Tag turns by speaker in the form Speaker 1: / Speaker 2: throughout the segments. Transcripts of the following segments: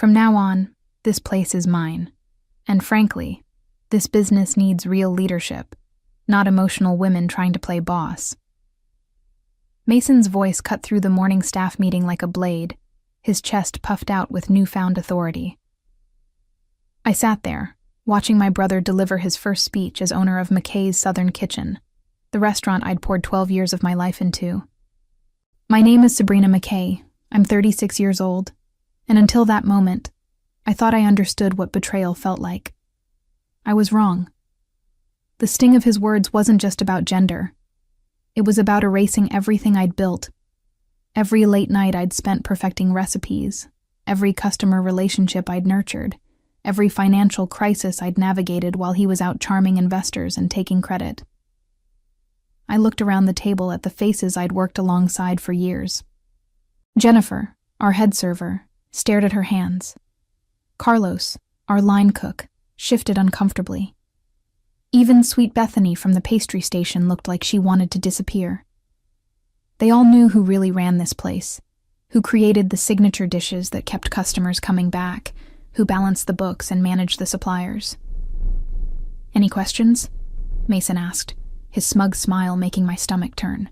Speaker 1: From now on, this place is mine. And frankly, this business needs real leadership, not emotional women trying to play boss. Mason's voice cut through the morning staff meeting like a blade, his chest puffed out with newfound authority. I sat there, watching my brother deliver his first speech as owner of McKay's Southern Kitchen, the restaurant I'd poured 12 years of my life into. My name is Sabrina McKay. I'm 36 years old, and until that moment, I thought I understood what betrayal felt like. I was wrong. The sting of his words wasn't just about gender. It was about erasing everything I'd built. Every late night I'd spent perfecting recipes, every customer relationship I'd nurtured, every financial crisis I'd navigated while he was out charming investors and taking credit. I looked around the table at the faces I'd worked alongside for years. Jennifer, our head server, stared at her hands. Carlos, our line cook, shifted uncomfortably. Even Sweet Bethany from the pastry station looked like she wanted to disappear. They all knew who really ran this place, who created the signature dishes that kept customers coming back, who balanced the books and managed the suppliers. "Any questions?" Mason asked, his smug smile making my stomach turn.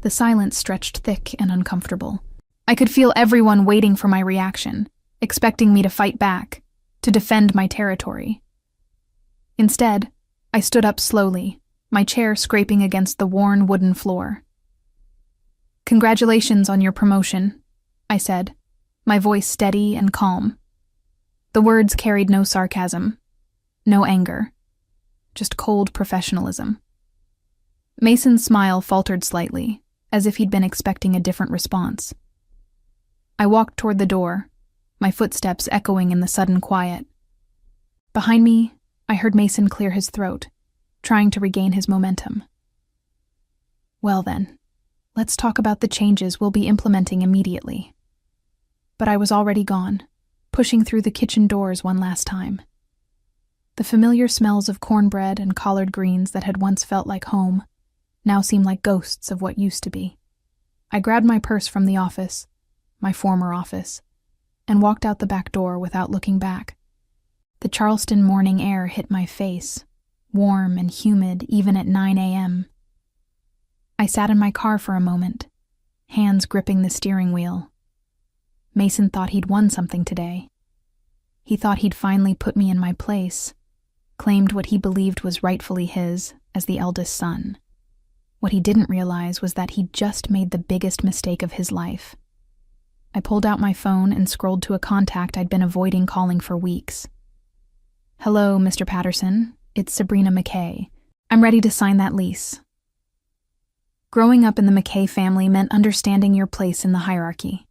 Speaker 1: The silence stretched thick and uncomfortable. I could feel everyone waiting for my reaction, expecting me to fight back, to defend my territory. Instead, I stood up slowly, my chair scraping against the worn wooden floor. "Congratulations on your promotion," I said, my voice steady and calm. The words carried no sarcasm, no anger, just cold professionalism. Mason's smile faltered slightly, as if he'd been expecting a different response. I walked toward the door, my footsteps echoing in the sudden quiet. Behind me, I heard Mason clear his throat, trying to regain his momentum. "Well then, let's talk about the changes we'll be implementing immediately." But I was already gone, pushing through the kitchen doors one last time. The familiar smells of cornbread and collard greens that had once felt like home now seemed like ghosts of what used to be. I grabbed my purse from the office, my former office, and walked out the back door without looking back. The Charleston morning air hit my face, warm and humid even at 9 a.m. I sat in my car for a moment, hands gripping the steering wheel. Mason thought he'd won something today. He thought he'd finally put me in my place, claimed what he believed was rightfully his as the eldest son. What he didn't realize was that he'd just made the biggest mistake of his life. I pulled out my phone and scrolled to a contact I'd been avoiding calling for weeks. "Hello, Mr. Patterson. It's Sabrina McKay. I'm ready to sign that lease." Growing up in the McKay family meant understanding your place in the hierarchy.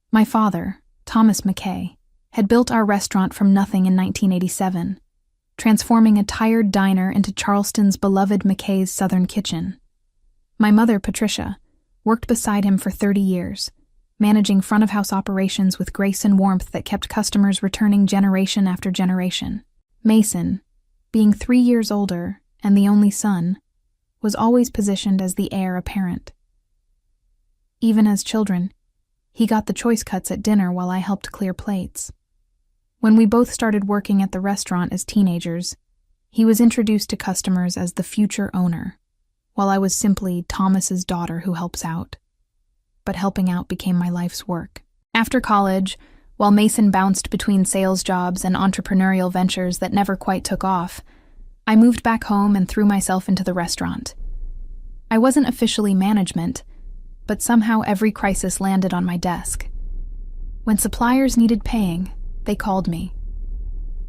Speaker 1: My father, Thomas McKay, had built our restaurant from nothing in 1987, transforming a tired diner into Charleston's beloved McKay's Southern Kitchen. My mother, Patricia, worked beside him for 30 years, managing front-of-house operations with grace and warmth that kept customers returning generation after generation. Mason, being 3 years older and the only son, was always positioned as the heir apparent. Even as children, he got the choice cuts at dinner while I helped clear plates. When we both started working at the restaurant as teenagers, he was introduced to customers as the future owner, while I was simply Thomas's daughter who helps out. But helping out became my life's work. After college, while Mason bounced between sales jobs and entrepreneurial ventures that never quite took off, I moved back home and threw myself into the restaurant. I wasn't officially management, but somehow every crisis landed on my desk. When suppliers needed paying, they called me.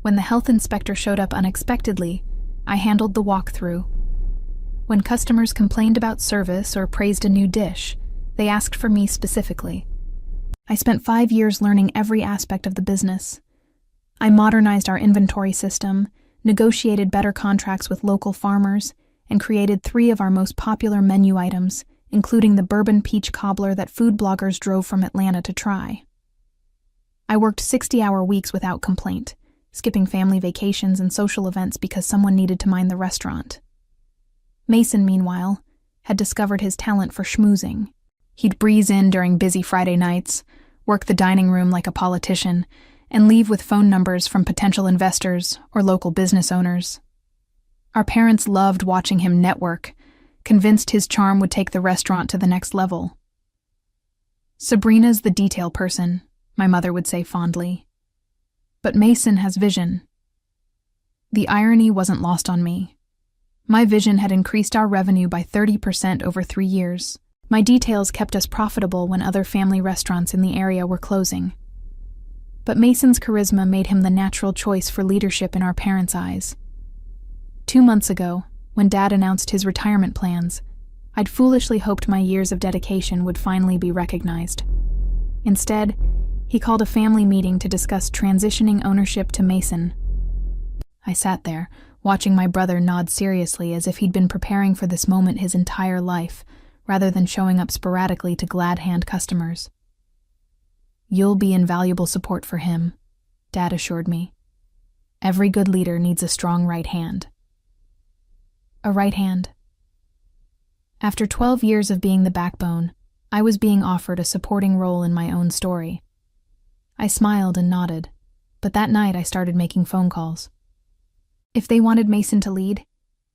Speaker 1: When the health inspector showed up unexpectedly, I handled the walkthrough. When customers complained about service or praised a new dish, they asked for me specifically. I spent 5 years learning every aspect of the business. I modernized our inventory system, negotiated better contracts with local farmers, and created 3 of our most popular menu items, including the bourbon peach cobbler that food bloggers drove from Atlanta to try. I worked 60-hour weeks without complaint, skipping family vacations and social events because someone needed to mind the restaurant. Mason, meanwhile, had discovered his talent for schmoozing. He'd breeze in during busy Friday nights, work the dining room like a politician, and leave with phone numbers from potential investors or local business owners. Our parents loved watching him network, convinced his charm would take the restaurant to the next level. "Sabrina's the detail person," my mother would say fondly. "But Mason has vision." The irony wasn't lost on me. My vision had increased our revenue by 30% over 3 years. My details kept us profitable when other family restaurants in the area were closing. But Mason's charisma made him the natural choice for leadership in our parents' eyes. 2 months ago, when Dad announced his retirement plans, I'd foolishly hoped my years of dedication would finally be recognized. Instead, he called a family meeting to discuss transitioning ownership to Mason. I sat there, watching my brother nod seriously as if he'd been preparing for this moment his entire life, rather than showing up sporadically to glad-hand customers. "You'll be invaluable support for him," Dad assured me. "Every good leader needs a strong right hand." A right hand. After 12 years of being the backbone, I was being offered a supporting role in my own story. I smiled and nodded, but that night I started making phone calls. If they wanted Mason to lead,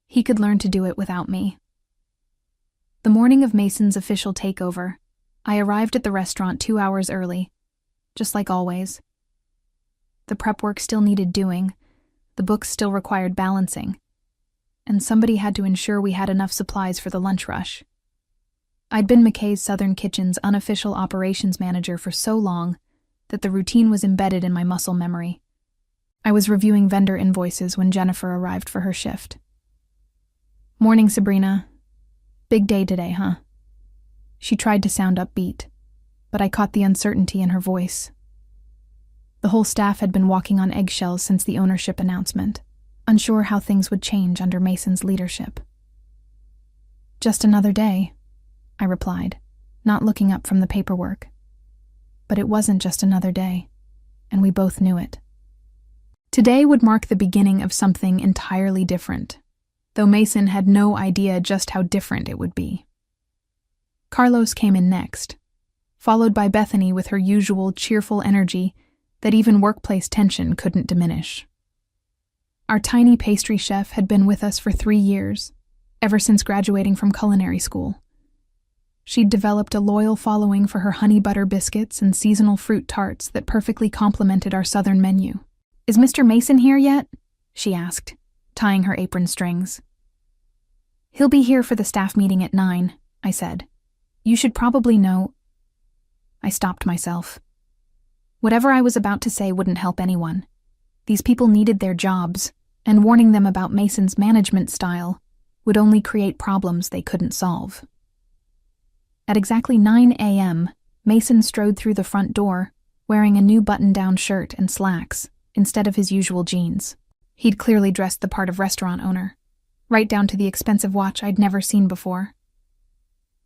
Speaker 1: he could learn to do it without me. The morning of Mason's official takeover, I arrived at the restaurant 2 hours early, just like always. The prep work still needed doing, the books still required balancing, and somebody had to ensure we had enough supplies for the lunch rush. I'd been McKay's Southern Kitchen's unofficial operations manager for so long that the routine was embedded in my muscle memory. I was reviewing vendor invoices when Jennifer arrived for her shift. "Morning, Sabrina. Big day today, huh?" She tried to sound upbeat, but I caught the uncertainty in her voice. The whole staff had been walking on eggshells since the ownership announcement, unsure how things would change under Mason's leadership. "Just another day," I replied, not looking up from the paperwork. But it wasn't just another day, and we both knew it. Today would mark the beginning of something entirely different, though Mason had no idea just how different it would be. Carlos came in next, followed by Bethany with her usual cheerful energy that even workplace tension couldn't diminish. Our tiny pastry chef had been with us for 3 years, ever since graduating from culinary school. She'd developed a loyal following for her honey butter biscuits and seasonal fruit tarts that perfectly complemented our southern menu. "Is Mr. Mason here yet?" she asked, tying her apron strings. "He'll be here for the staff meeting at 9, I said. "You should probably know—" I stopped myself. Whatever I was about to say wouldn't help anyone. These people needed their jobs, and warning them about Mason's management style would only create problems they couldn't solve. At exactly 9 a.m., Mason strode through the front door, wearing a new button-down shirt and slacks, instead of his usual jeans. He'd clearly dressed the part of restaurant owner, right down to the expensive watch I'd never seen before.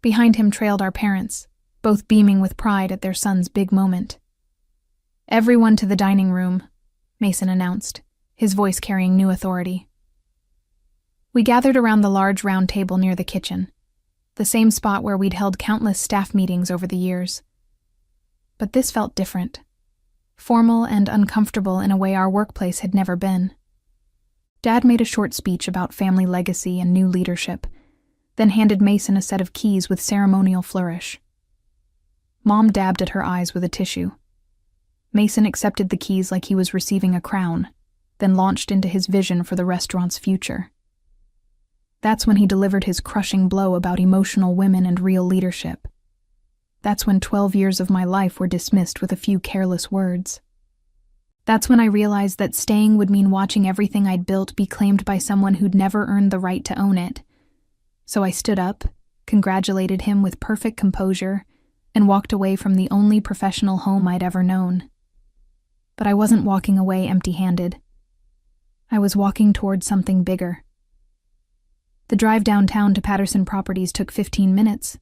Speaker 1: Behind him trailed our parents, both beaming with pride at their son's big moment. "Everyone to the dining room," Mason announced, his voice carrying new authority. We gathered around the large round table near the kitchen, the same spot where we'd held countless staff meetings over the years. But this felt different. Formal and uncomfortable in a way our workplace had never been. Dad made a short speech about family legacy and new leadership, then handed Mason a set of keys with ceremonial flourish. Mom dabbed at her eyes with a tissue. Mason accepted the keys like he was receiving a crown, then launched into his vision for the restaurant's future. That's when he delivered his crushing blow about emotional women and real leadership. That's when 12 years of my life were dismissed with a few careless words. That's when I realized that staying would mean watching everything I'd built be claimed by someone who'd never earned the right to own it. So I stood up, congratulated him with perfect composure, and walked away from the only professional home I'd ever known. But I wasn't walking away empty-handed. I was walking towards something bigger. The drive downtown to Patterson Properties took 15 minutes,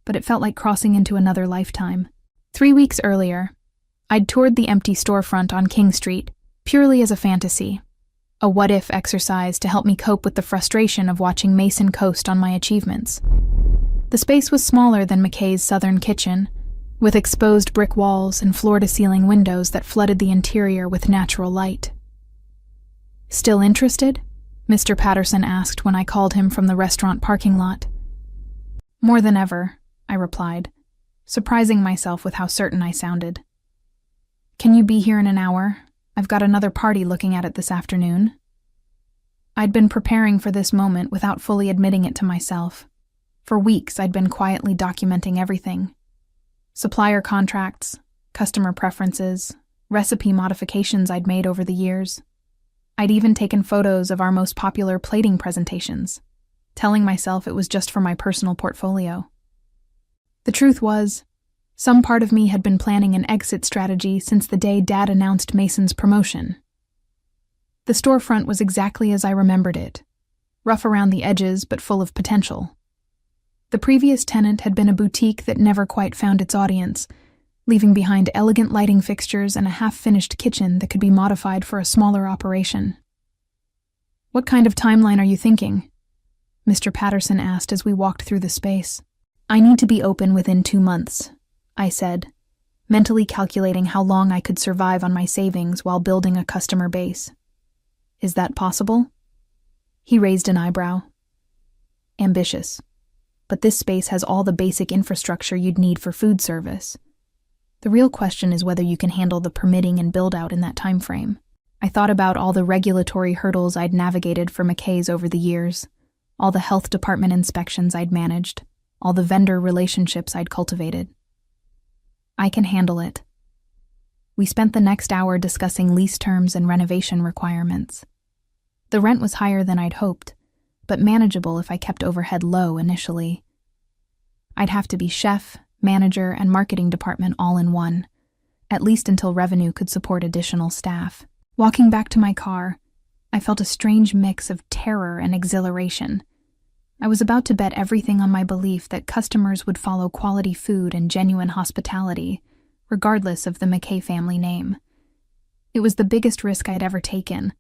Speaker 1: but it felt like crossing into another lifetime. 3 weeks earlier, I'd toured the empty storefront on King Street, purely as a fantasy, a what-if exercise to help me cope with the frustration of watching Mason coast on my achievements. The space was smaller than McKay's Southern Kitchen, with exposed brick walls and floor-to-ceiling windows that flooded the interior with natural light. "Still interested?" Mr. Patterson asked when I called him from the restaurant parking lot. "More than ever," I replied, surprising myself with how certain I sounded. "Can you be here in an hour? I've got another party looking at it this afternoon." I'd been preparing for this moment without fully admitting it to myself. For weeks, I'd been quietly documenting everything. Supplier contracts, customer preferences, recipe modifications I'd made over the years. I'd even taken photos of our most popular plating presentations, telling myself it was just for my personal portfolio. The truth was, some part of me had been planning an exit strategy since the day Dad announced Mason's promotion. The storefront was exactly as I remembered it, rough around the edges but full of potential. The previous tenant had been a boutique that never quite found its audience, leaving behind elegant lighting fixtures and a half-finished kitchen that could be modified for a smaller operation. "What kind of timeline are you thinking?" Mr. Patterson asked as we walked through the space. "I need to be open within 2 months," I said, mentally calculating how long I could survive on my savings while building a customer base. "Is that possible?" He raised an eyebrow. "Ambitious. But this space has all the basic infrastructure you'd need for food service. The real question is whether you can handle the permitting and build-out in that time frame." I thought about all the regulatory hurdles I'd navigated for McKay's over the years, all the health department inspections I'd managed, all the vendor relationships I'd cultivated. "I can handle it." We spent the next hour discussing lease terms and renovation requirements. The rent was higher than I'd hoped, but manageable if I kept overhead low initially. I'd have to be chef, manager, and marketing department all in one, at least until revenue could support additional staff. Walking back to my car, I felt a strange mix of terror and exhilaration. I was about to bet everything on my belief that customers would follow quality food and genuine hospitality, regardless of the McKay family name. It was the biggest risk I'd ever taken,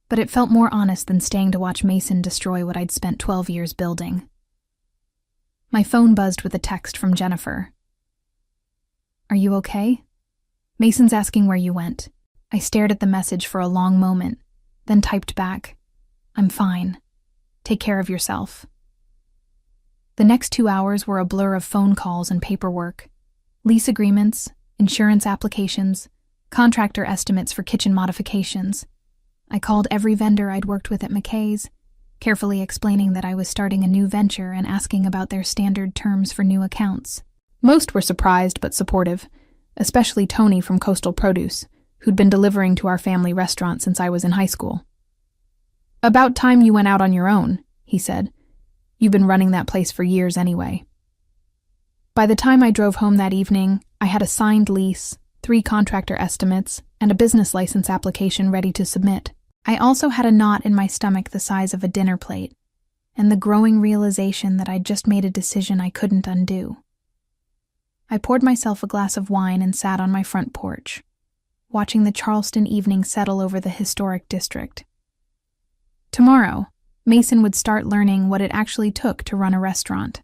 Speaker 1: but it felt more honest than staying to watch Mason destroy what I'd spent 12 years building. My phone buzzed with a text from Jennifer. "Are you okay? Mason's asking where you went." I stared at the message for a long moment, then typed back, "I'm fine. Take care of yourself." The next 2 hours were a blur of phone calls and paperwork, lease agreements, insurance applications, contractor estimates for kitchen modifications. I called every vendor I'd worked with at McKay's, carefully explaining that I was starting a new venture and asking about their standard terms for new accounts. Most were surprised but supportive, especially Tony from Coastal Produce, who'd been delivering to our family restaurant since I was in high school. "About time you went out on your own," he said. "You've been running that place for years anyway." By the time I drove home that evening, I had a signed lease, 3 contractor estimates, and a business license application ready to submit. I also had a knot in my stomach the size of a dinner plate, and the growing realization that I'd just made a decision I couldn't undo. I poured myself a glass of wine and sat on my front porch, watching the Charleston evening settle over the historic district. Tomorrow, Mason would start learning what it actually took to run a restaurant,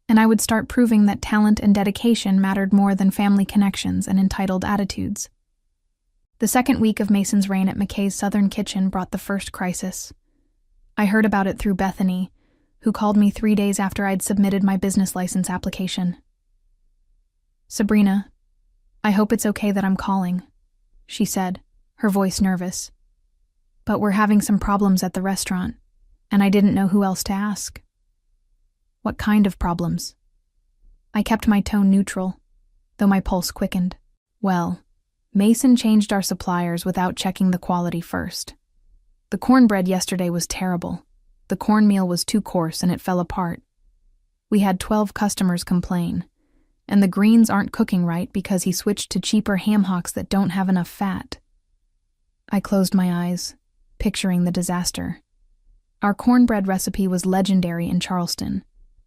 Speaker 1: and I would start proving that talent and dedication mattered more than family connections and entitled attitudes. The second week of Mason's reign at McKay's Southern Kitchen brought the first crisis. I heard about it through Bethany, who called me 3 days after I'd submitted my business license application. "Sabrina, I hope it's okay that I'm calling," she said, her voice nervous. "But we're having some problems at the restaurant, and I didn't know who else to ask." "What kind of problems?" I kept my tone neutral, though my pulse quickened. "Well, Mason changed our suppliers without checking the quality first. The cornbread yesterday was terrible. The cornmeal was too coarse and it fell apart. We had 12 customers complain, and the greens aren't cooking right because he switched to cheaper ham hocks that don't have enough fat." I closed my eyes, picturing the disaster. Our cornbread recipe was legendary in Charleston,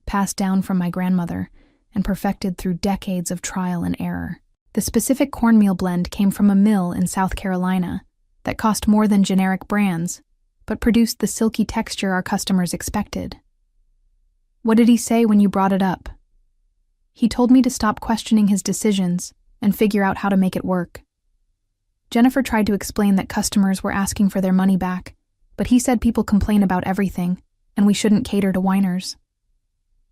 Speaker 1: passed down from my grandmother and perfected through decades of trial and error. The specific cornmeal blend came from a mill in South Carolina that cost more than generic brands, but produced the silky texture our customers expected. "What did he say when you brought it up?" He told me to stop questioning his decisions and figure out how to make it work. Jennifer tried to explain that customers were asking for their money back, but he said people complain about everything, and we shouldn't cater to whiners.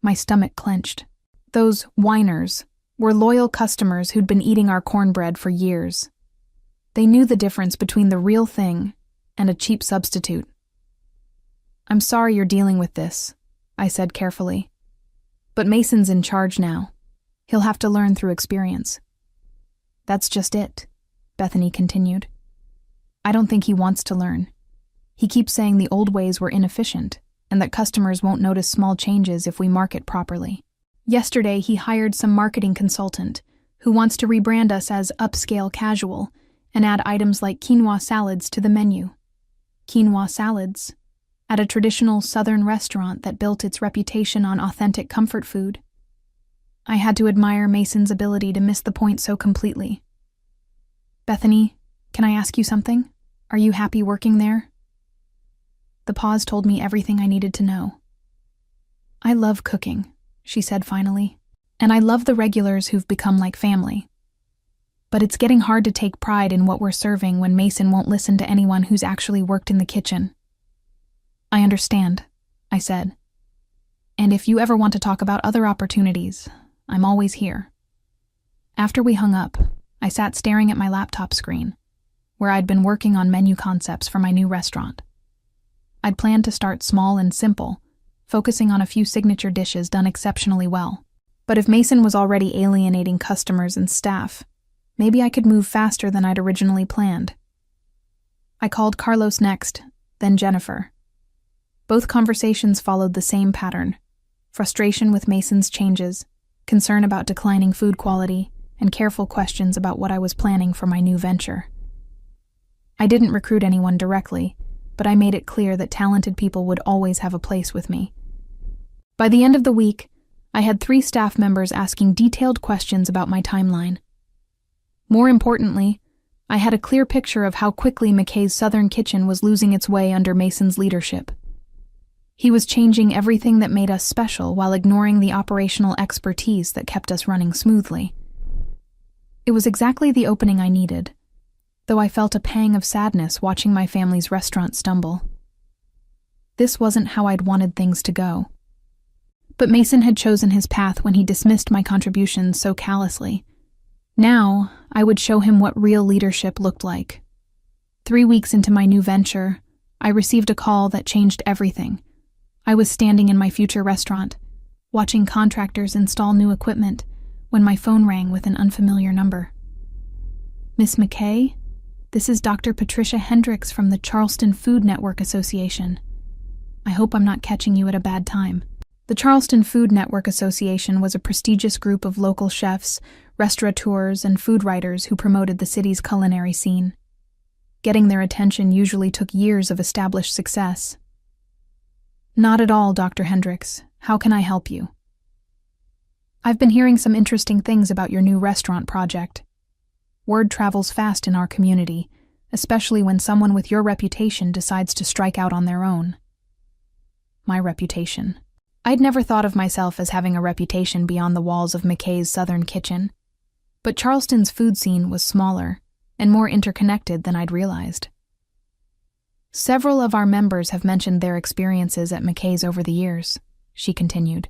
Speaker 1: My stomach clenched. Those whiners were loyal customers who'd been eating our cornbread for years. They knew the difference between the real thing and a cheap substitute. "I'm sorry you're dealing with this," I said carefully. "But Mason's in charge now. He'll have to learn through experience." "That's just it," Bethany continued. "I don't think he wants to learn. He keeps saying the old ways were inefficient and that customers won't notice small changes if we market properly. Yesterday, he hired some marketing consultant who wants to rebrand us as upscale casual and add items like quinoa salads to the menu. Quinoa salads at a traditional Southern restaurant that built its reputation on authentic comfort food. I had to admire Mason's ability to miss the point so completely. "Bethany, can I ask you something? Are you happy working there?" The pause told me everything I needed to know. "I love cooking," she said finally, "and I love the regulars who've become like family. But it's getting hard to take pride in what we're serving when Mason won't listen to anyone who's actually worked in the kitchen." "I understand," I said. "And if you ever want to talk about other opportunities, I'm always here." After we hung up, I sat staring at my laptop screen, where I'd been working on menu concepts for my new restaurant. I'd planned to start small and simple, focusing on a few signature dishes done exceptionally well. But if Mason was already alienating customers and staff, maybe I could move faster than I'd originally planned. I called Carlos next, then Jennifer. Both conversations followed the same pattern: frustration with Mason's changes, concern about declining food quality, and careful questions about what I was planning for my new venture. I didn't recruit anyone directly, but I made it clear that talented people would always have a place with me. By the end of the week, I had 3 staff members asking detailed questions about my timeline. More importantly, I had a clear picture of how quickly McKay's Southern Kitchen was losing its way under Mason's leadership. He was changing everything that made us special while ignoring the operational expertise that kept us running smoothly. It was exactly the opening I needed, though I felt a pang of sadness watching my family's restaurant stumble. This wasn't how I'd wanted things to go. But Mason had chosen his path when he dismissed my contributions so callously. Now, I would show him what real leadership looked like. 3 weeks into my new venture, I received a call that changed everything. I was standing in my future restaurant, watching contractors install new equipment, when my phone rang with an unfamiliar number. "Miss McKay, this is Dr. Patricia Hendricks from the Charleston Food Network Association. I hope I'm not catching you at a bad time." The Charleston Food Network Association was a prestigious group of local chefs, restaurateurs, and food writers who promoted the city's culinary scene. Getting their attention usually took years of established success. "Not at all, Dr. Hendricks. How can I help you?" "I've been hearing some interesting things about your new restaurant project. Word travels fast in our community, especially when someone with your reputation decides to strike out on their own." My reputation. I'd never thought of myself as having a reputation beyond the walls of McKay's Southern Kitchen. But Charleston's food scene was smaller and more interconnected than I'd realized. "Several of our members have mentioned their experiences at McKay's over the years," she continued.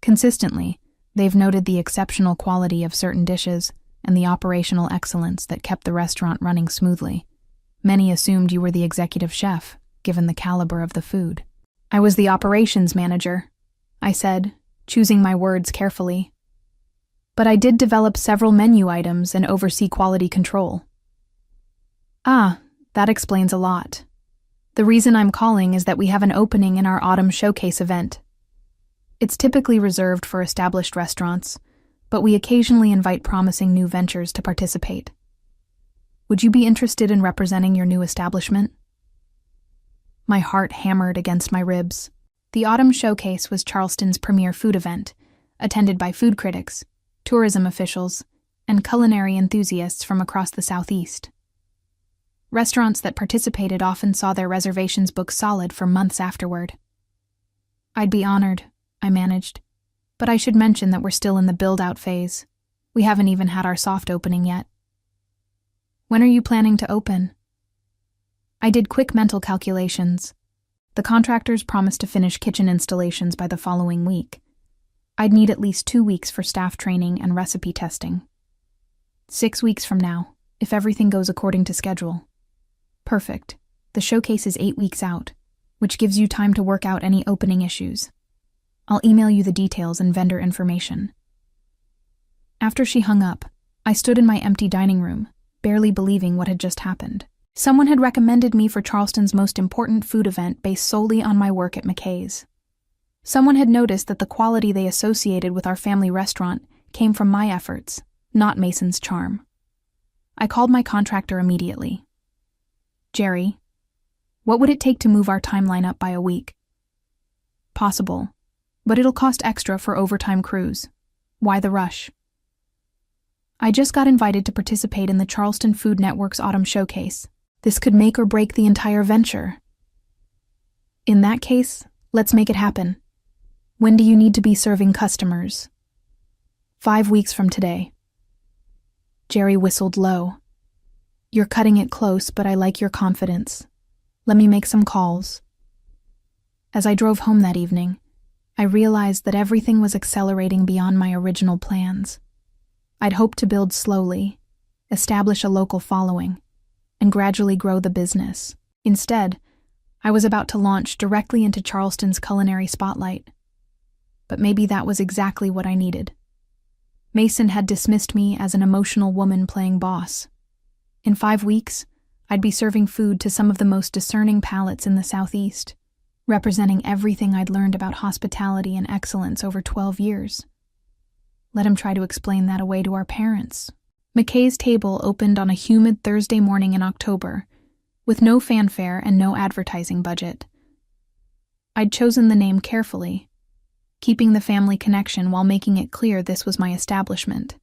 Speaker 1: "Consistently, they've noted the exceptional quality of certain dishes and the operational excellence that kept the restaurant running smoothly. Many assumed you were the executive chef, given the caliber of the food." "I was the operations manager," I said, choosing my words carefully. "But I did develop several menu items and oversee quality control." "Ah, that explains a lot. The reason I'm calling is that we have an opening in our autumn showcase event. It's typically reserved for established restaurants, but we occasionally invite promising new ventures to participate. Would you be interested in representing your new establishment?" My heart hammered against my ribs. The Autumn Showcase was Charleston's premier food event, attended by food critics, tourism officials, and culinary enthusiasts from across the Southeast. Restaurants that participated often saw their reservations booked solid for months afterward. "I'd be honored," I managed, But I should mention that we're still in the build-out phase. We haven't even had our soft opening yet. When are you planning to open? I did quick mental calculations. The contractors promised to finish kitchen installations by the following week. I'd need at least 2 weeks for staff training and recipe testing. 6 weeks from now, if everything goes according to schedule. Perfect. The showcase is 8 weeks out, which gives you time to work out any opening issues. I'll email you the details and vendor information. After she hung up, I stood in my empty dining room, barely believing what had just happened. Someone had recommended me for Charleston's most important food event based solely on my work at McKay's. Someone had noticed that the quality they associated with our family restaurant came from my efforts, not Mason's charm. I called my contractor immediately. Jerry, what would it take to move our timeline up by a week? Possible, but it'll cost extra for overtime crews. Why the rush? I just got invited to participate in the Charleston Food Network's Autumn Showcase. This could make or break the entire venture. In that case, let's make it happen. When do you need to be serving customers? 5 weeks from today. Jerry whistled low. You're cutting it close, but I like your confidence. Let me make some calls. As I drove home that evening, I realized that everything was accelerating beyond my original plans. I'd hoped to build slowly, establish a local following, and gradually grow the business. Instead, I was about to launch directly into Charleston's culinary spotlight. But maybe that was exactly what I needed. Mason had dismissed me as an emotional woman playing boss. In 5 weeks, I'd be serving food to some of the most discerning palates in the Southeast, representing everything I'd learned about hospitality and excellence over 12 years. Let him try to explain that away to our parents. McKay's Table opened on a humid Thursday morning in October, with no fanfare and no advertising budget. I'd chosen the name carefully, keeping the family connection while making it clear this was my establishment.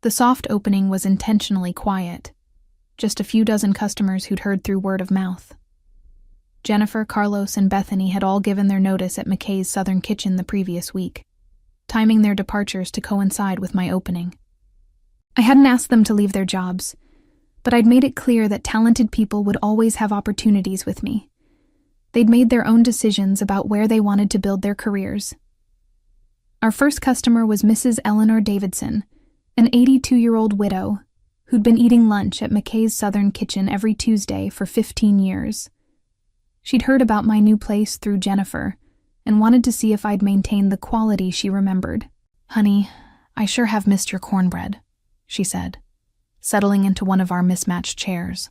Speaker 1: The soft opening was intentionally quiet, just a few dozen customers who'd heard through word of mouth. Jennifer, Carlos, and Bethany had all given their notice at McKay's Southern Kitchen the previous week, timing their departures to coincide with my opening. I hadn't asked them to leave their jobs, but I'd made it clear that talented people would always have opportunities with me. They'd made their own decisions about where they wanted to build their careers. Our first customer was Mrs. Eleanor Davidson, an 82-year-old widow who'd been eating lunch at McKay's Southern Kitchen every Tuesday for 15 years. She'd heard about my new place through Jennifer and wanted to see if I'd maintained the quality she remembered. "Honey, I sure have missed your cornbread," she said, settling into one of our mismatched chairs.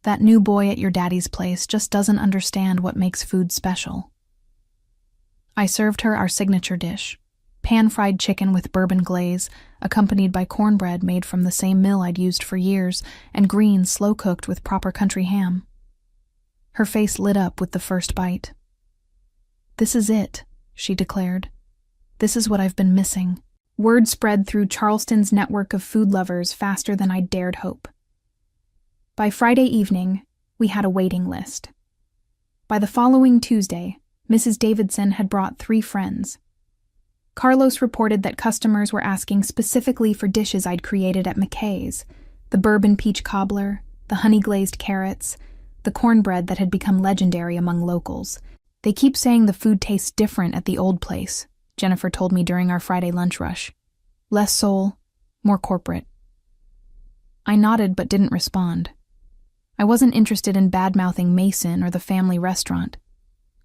Speaker 1: "That new boy at your daddy's place just doesn't understand what makes food special." I served her our signature dish, pan-fried chicken with bourbon glaze, accompanied by cornbread made from the same mill I'd used for years, and greens slow-cooked with proper country ham. Her face lit up with the first bite. "This is it," she declared. "This is what I've been missing." Word spread through Charleston's network of food lovers faster than I'd dared hope. By Friday evening, we had a waiting list. By the following Tuesday, Mrs. Davidson had brought 3 friends. Carlos reported that customers were asking specifically for dishes I'd created at McKay's: the bourbon peach cobbler, the honey-glazed carrots, the cornbread that had become legendary among locals. "They keep saying the food tastes different at the old place," Jennifer told me during our Friday lunch rush. "Less soul, more corporate." I nodded but didn't respond. I wasn't interested in bad-mouthing Mason or the family restaurant.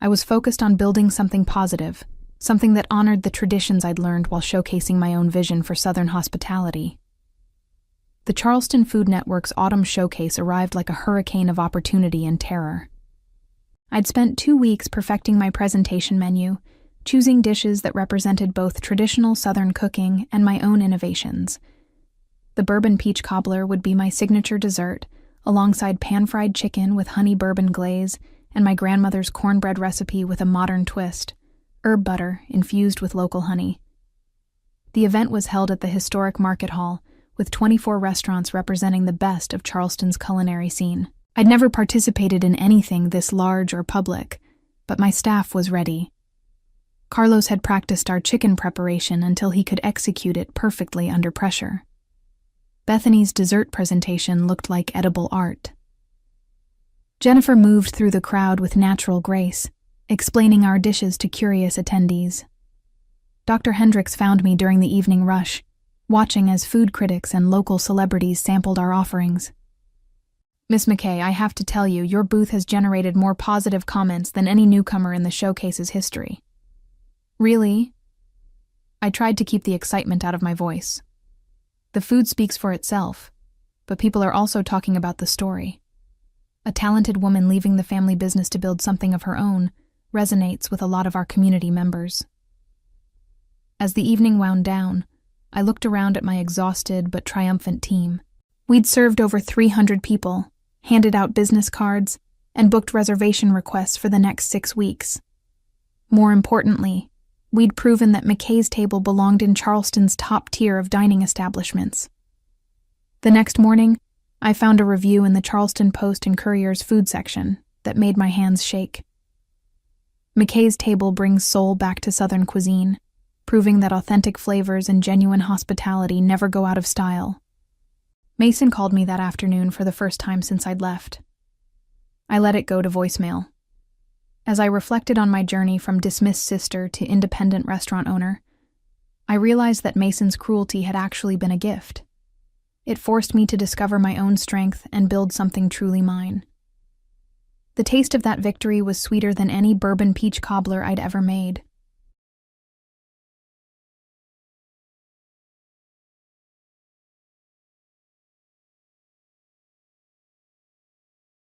Speaker 1: I was focused on building something positive, something that honored the traditions I'd learned while showcasing my own vision for Southern hospitality. The Charleston Food Network's Autumn Showcase arrived like a hurricane of opportunity and terror. I'd spent 2 weeks perfecting my presentation menu, choosing dishes that represented both traditional Southern cooking and my own innovations. The bourbon peach cobbler would be my signature dessert, alongside pan-fried chicken with honey bourbon glaze and my grandmother's cornbread recipe with a modern twist, herb butter infused with local honey. The event was held at the historic Market Hall, with 24 restaurants representing the best of Charleston's culinary scene. I'd never participated in anything this large or public, but my staff was ready. Carlos had practiced our chicken preparation until he could execute it perfectly under pressure. Bethany's dessert presentation looked like edible art. Jennifer moved through the crowd with natural grace, explaining our dishes to curious attendees. Dr. Hendricks found me during the evening rush, watching as food critics and local celebrities sampled our offerings. Miss McKay, I have to tell you, your booth has generated more positive comments than any newcomer in the showcase's history. Really? I tried to keep the excitement out of my voice. The food speaks for itself, but people are also talking about the story. A talented woman leaving the family business to build something of her own resonates with a lot of our community members. As the evening wound down, I looked around at my exhausted but triumphant team. We'd served over 300 people, handed out business cards, and booked reservation requests for the next 6 weeks. More importantly, we'd proven that McKay's Table belonged in Charleston's top tier of dining establishments. The next morning, I found a review in the Charleston Post and Courier's food section that made my hands shake. McKay's Table brings soul back to Southern cuisine, proving that authentic flavors and genuine hospitality never go out of style. Mason called me that afternoon for the first time since I'd left. I let it go to voicemail. As I reflected on my journey from dismissed sister to independent restaurant owner, I realized that Mason's cruelty had actually been a gift. It forced me to discover my own strength and build something truly mine. The taste of that victory was sweeter than any bourbon peach cobbler I'd ever made.